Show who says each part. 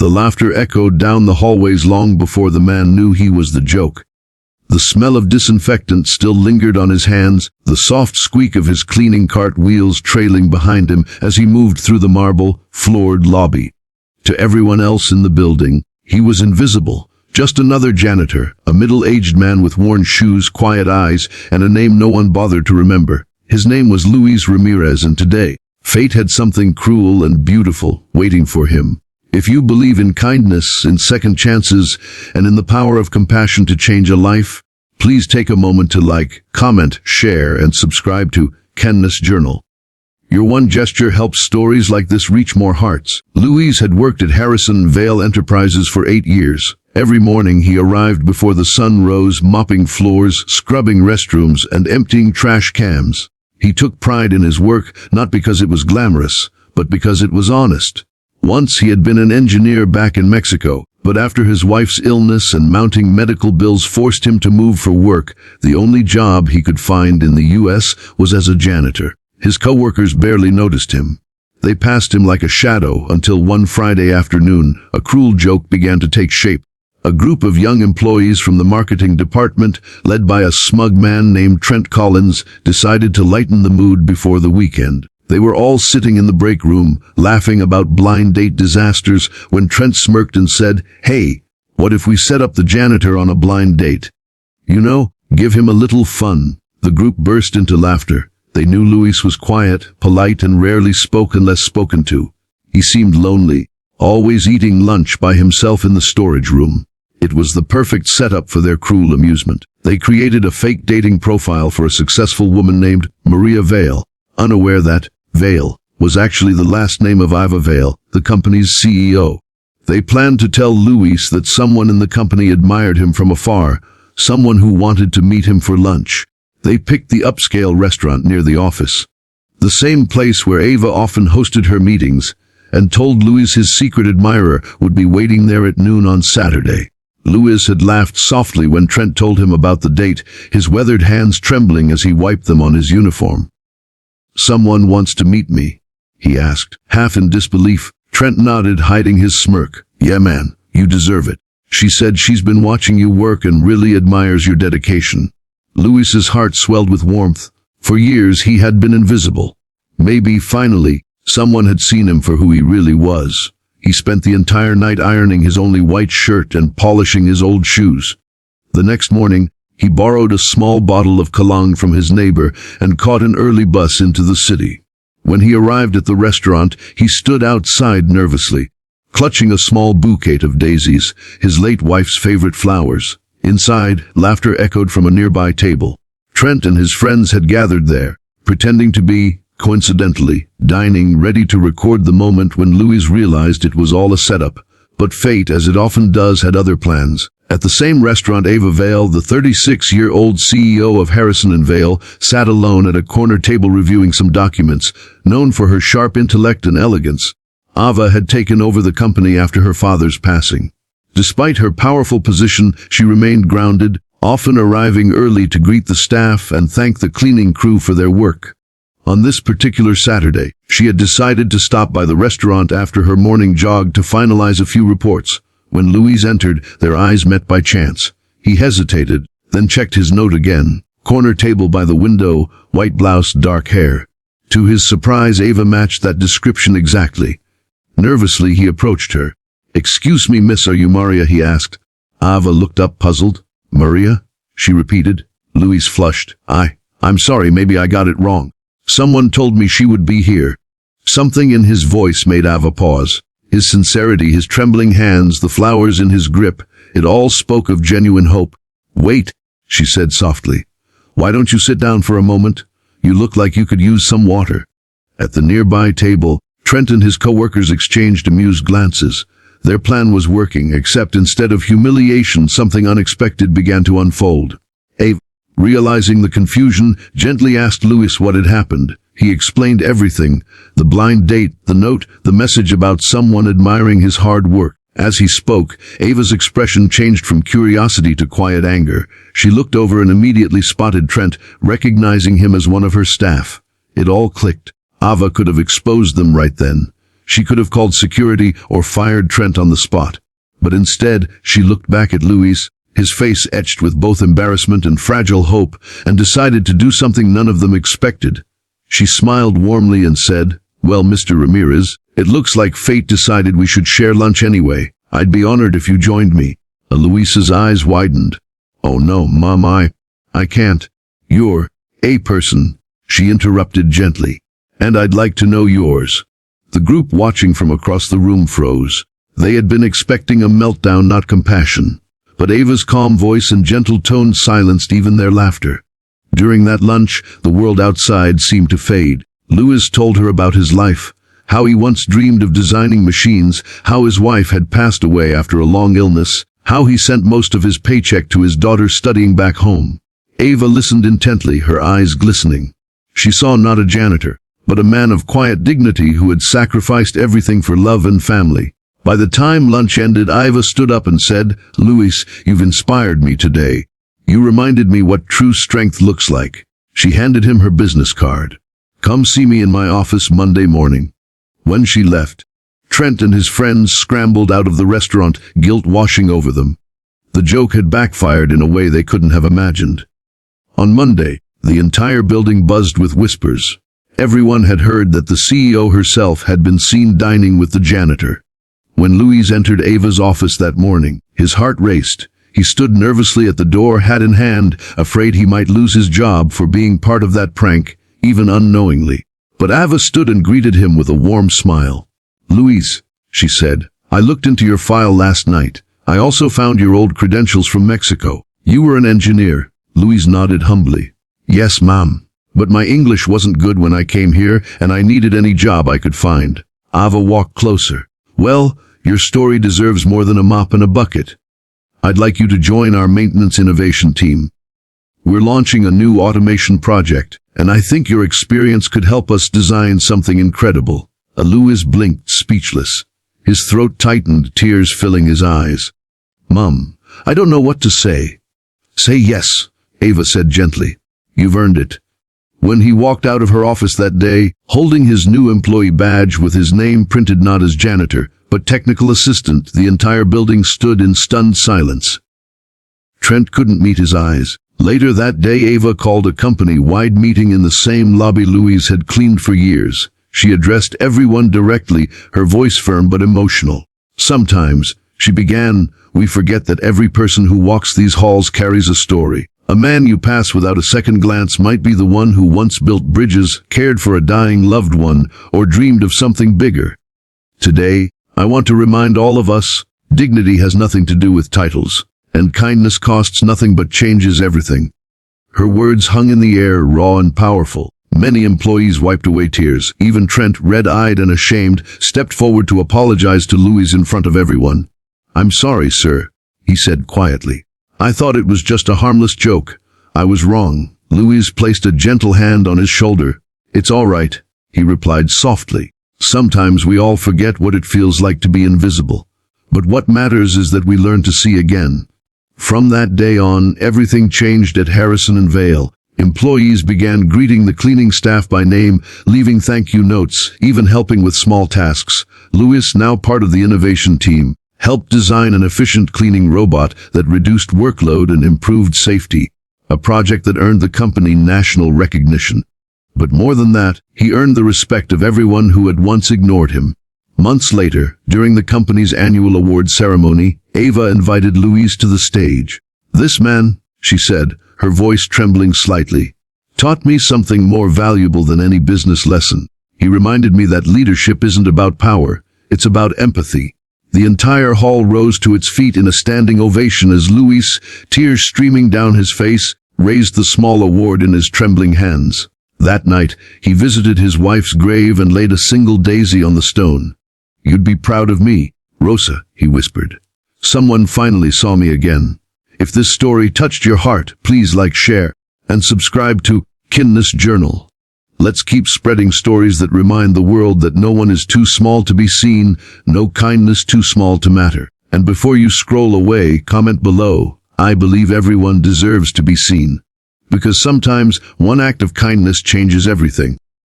Speaker 1: The laughter echoed down the hallways long before the man knew he was the joke. The smell of disinfectant still lingered on his hands, the soft squeak of his cleaning cart wheels trailing behind him as he moved through the marble-floored lobby. To everyone else in the building, he was invisible, just another janitor, a middle-aged man with worn shoes, quiet eyes, and a name no one bothered to remember. His name was Luis Ramirez, and today, fate had something cruel and beautiful waiting for him. If you believe in kindness, in second chances, and in the power of compassion to change a life, please take a moment to like, comment, share, and subscribe to Kindness Journal. Your one gesture helps stories like this reach more hearts. Luis had worked at Harrison Vale Enterprises for 8 years. Every morning he arrived before the sun rose, mopping floors, scrubbing restrooms, and emptying trash cans. He took pride in his work, not because it was glamorous, but because it was honest. Once he had been an engineer back in Mexico, but after his wife's illness and mounting medical bills forced him to move for work, the only job he could find in the U.S. was as a janitor. His coworkers barely noticed him. They passed him like a shadow until one Friday afternoon, a cruel joke began to take shape. A group of young employees from the marketing department, led by a smug man named Trent Collins, decided to lighten the mood before the weekend. They were all sitting in the break room, laughing about blind date disasters, when Trent smirked and said, "Hey, what if we set up the janitor on a blind date? You know, give him a little fun." The group burst into laughter. They knew Luis was quiet, polite, and rarely spoke unless spoken to. He seemed lonely, always eating lunch by himself in the storage room. It was the perfect setup for their cruel amusement. They created a fake dating profile for a successful woman named Maria Vale, unaware that Vale was actually the last name of Iva Vale, the company's CEO. They planned to tell Luis that someone in the company admired him from afar, someone who wanted to meet him for lunch. They picked the upscale restaurant near the office, the same place where Ava often hosted her meetings, and told Luis his secret admirer would be waiting there at noon on Saturday. Luis had laughed softly when Trent told him about the date, his weathered hands trembling as he wiped them on his uniform. "Someone wants to meet me?" he asked, half in disbelief. Trent nodded, hiding his smirk. "Yeah, man, you deserve it. She said she's been watching you work and really admires your dedication." Luis's heart swelled with warmth. For years he had been invisible. Maybe, finally, someone had seen him for who he really was. He spent the entire night ironing his only white shirt and polishing his old shoes. The next morning, he borrowed a small bottle of cologne from his neighbor and caught an early bus into the city. When he arrived at the restaurant, he stood outside nervously, clutching a small bouquet of daisies, his late wife's favorite flowers. Inside, laughter echoed from a nearby table. Trent and his friends had gathered there, pretending to be, coincidentally, dining, ready to record the moment when Luis realized it was all a setup. But fate, as it often does, had other plans. At the same restaurant, Ava Vale, the 36-year-old CEO of Harrison & Vale, sat alone at a corner table reviewing some documents. Known for her sharp intellect and elegance, Ava had taken over the company after her father's passing. Despite her powerful position, she remained grounded, often arriving early to greet the staff and thank the cleaning crew for their work. On this particular Saturday, she had decided to stop by the restaurant after her morning jog to finalize a few reports. When Luis entered, their eyes met by chance. He hesitated, then checked his note again. Corner table by the window, white blouse, dark hair. To his surprise, Ava matched that description exactly. Nervously, he approached her. "Excuse me, miss, are you Maria?" he asked. Ava looked up, puzzled. "Maria?" she repeated. Luis flushed. I'm sorry, maybe I got it wrong. Someone told me she would be here." Something in his voice made Ava pause. His sincerity, his trembling hands, the flowers in his grip, it all spoke of genuine hope. "Wait," she said softly. "Why don't you sit down for a moment? You look like you could use some water." At the nearby table, Trent and his co-workers exchanged amused glances. Their plan was working, except instead of humiliation, something unexpected began to unfold. Ava, realizing the confusion, gently asked Luis what had happened. He explained everything: the blind date, the note, the message about someone admiring his hard work. As he spoke, Ava's expression changed from curiosity to quiet anger. She looked over and immediately spotted Trent, recognizing him as one of her staff. It all clicked. Ava could have exposed them right then. She could have called security or fired Trent on the spot. But instead, she looked back at Louis, his face etched with both embarrassment and fragile hope, and decided to do something none of them expected. She smiled warmly and said, "Well, Mr. Ramirez, it looks like fate decided we should share lunch anyway. I'd be honored if you joined me." Luis's eyes widened. "Oh no, Mom, I can't. You're a person," she interrupted gently. "And I'd like to know yours." The group watching from across the room froze. They had been expecting a meltdown, not compassion. But Ava's calm voice and gentle tone silenced even their laughter. During that lunch, the world outside seemed to fade. Louis told her about his life, how he once dreamed of designing machines, how his wife had passed away after a long illness, how he sent most of his paycheck to his daughter studying back home. Ava listened intently, her eyes glistening. She saw not a janitor, but a man of quiet dignity who had sacrificed everything for love and family. By the time lunch ended, Ava stood up and said, "Louis, you've inspired me today. You reminded me what true strength looks like." She handed him her business card. "Come see me in my office Monday morning." When she left, Trent and his friends scrambled out of the restaurant, guilt washing over them. The joke had backfired in a way they couldn't have imagined. On Monday, the entire building buzzed with whispers. Everyone had heard that the CEO herself had been seen dining with the janitor. When Louis entered Ava's office that morning, his heart raced. He stood nervously at the door, hat in hand, afraid he might lose his job for being part of that prank, even unknowingly. But Ava stood and greeted him with a warm smile. "Louis," she said, "I looked into your file last night. I also found your old credentials from Mexico. You were an engineer." Louis nodded humbly. "Yes, ma'am. But my English wasn't good when I came here, and I needed any job I could find." Ava walked closer. "Well, your story deserves more than a mop and a bucket. I'd like you to join our maintenance innovation team. We're launching a new automation project, and I think your experience could help us design something incredible." Louis blinked, speechless. His throat tightened, tears filling his eyes. "Mum, I don't know what to say." "Say yes," Ava said gently. "You've earned it." When he walked out of her office that day, holding his new employee badge with his name printed not as janitor, but technical assistant, the entire building stood in stunned silence. Trent couldn't meet his eyes. Later that day, Ava called a company-wide meeting in the same lobby Louis had cleaned for years. She addressed everyone directly, her voice firm but emotional. "Sometimes," she began, "we forget that every person who walks these halls carries a story. A man you pass without a second glance might be the one who once built bridges, cared for a dying loved one, or dreamed of something bigger. Today, I want to remind all of us, dignity has nothing to do with titles, and kindness costs nothing but changes everything." Her words hung in the air, raw and powerful. Many employees wiped away tears. Even Trent, red-eyed and ashamed, stepped forward to apologize to Louis in front of everyone. "I'm sorry, sir," he said quietly. "I thought it was just a harmless joke. I was wrong." Louis placed a gentle hand on his shoulder. "It's all right," he replied softly. "Sometimes we all forget what it feels like to be invisible. But what matters is that we learn to see again." From that day on, everything changed at Harrison and Vale. Employees began greeting the cleaning staff by name, leaving thank you notes, even helping with small tasks. Louis, now part of the innovation team, helped design an efficient cleaning robot that reduced workload and improved safety, a project that earned the company national recognition. But more than that, he earned the respect of everyone who had once ignored him. Months later, during the company's annual award ceremony, Ava invited Louis to the stage. "This man," she said, her voice trembling slightly, "taught me something more valuable than any business lesson. He reminded me that leadership isn't about power, it's about empathy." The entire hall rose to its feet in a standing ovation as Louis, tears streaming down his face, raised the small award in his trembling hands. That night, he visited his wife's grave and laid a single daisy on the stone. "You'd be proud of me, Rosa," he whispered. "Someone finally saw me again." If this story touched your heart, please like, share, and subscribe to Kindness Journal. Let's keep spreading stories that remind the world that no one is too small to be seen, no kindness too small to matter. And before you scroll away, comment below, "I believe everyone deserves to be seen." Because sometimes one act of kindness changes everything.